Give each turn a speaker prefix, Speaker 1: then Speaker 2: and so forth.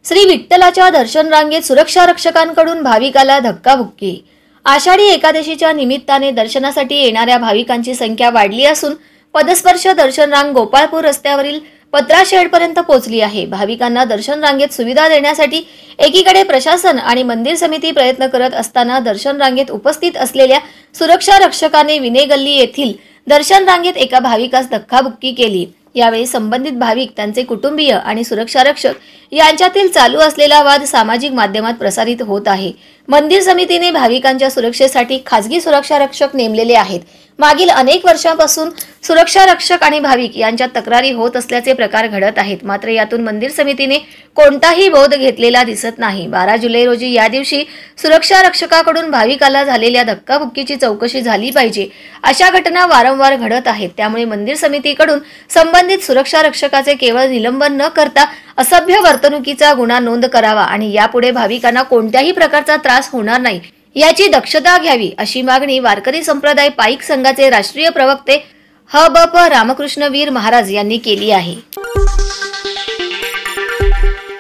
Speaker 1: श्री विठ्ठलाच्या दर्शन रांगेत सुरक्षा रक्षकांकडून भाविकाला धक्काबुक्की। आषाढी एकादशीच्या निमित्ताने दर्शनासाठी येणाऱ्या भाविकांची संख्या वाढली असून पदस्पर्श दर्शन रांग गोपाळपूर रस्त्यावरील पत्रा शेडपर्यंत पोहोचली आहे। भाविकांना दर्शन रांगेत सुविधा देण्यासाठी एकीकडे प्रशासन आणि मंदिर समिती प्रयत्न करत असताना दर्शन रांगेत उपस्थित असलेल्या सुरक्षा रक्षकाने विने गल्ली येथील दर्शन रांगेत एका भाविकास धक्काबुक्की केली। यावेळी संबंधित भाविक, त्यांचे कुटुंबीय आणि सुरक्षा रक्षक यांच्यातील चालू असलेला वाद सामाजिक माध्यमात प्रसारित होत आहे। मंदिर समितीने भाविकांच्या सुरक्षेसाठी खासगी सुरक्षा रक्षक नेमलेले आहेत। मागील अनेक वर्षांपासून सुरक्षा रक्षक आणि भाविक यांच्यात तक्रारी होत असल्याचे प्रकार घडत आहेत। मात्र यातून मंदिर समितीने कोणताही बोध घेतलेला दिसत नाही। 12 जुलै रोजी या दिवशी सुरक्षा रक्षकाकडून भाविकाला झालेल्या धक्काबुक्कीची चौकशी झाली पाहिजे, अशा घटना वारंवार घडत आहेत। त्यामुळे मंदिर समितीकडून संबंधित सुरक्षा रक्षकाचे केवळ निलंबन न करता असभ्य वर्तणुकीचा गुन्हा नोंद करावा आणि यापुढे भाविकांना कोणत्याही प्रकारचा त्रास होणार नाही याची दक्षता घ्यावी, अशी मागणी वारकरी संप्रदाय पाईक संघाचे राष्ट्रीय प्रवक्ते ह.ब.प. रामकृष्ण वीर महाराज यांनी केली आहे।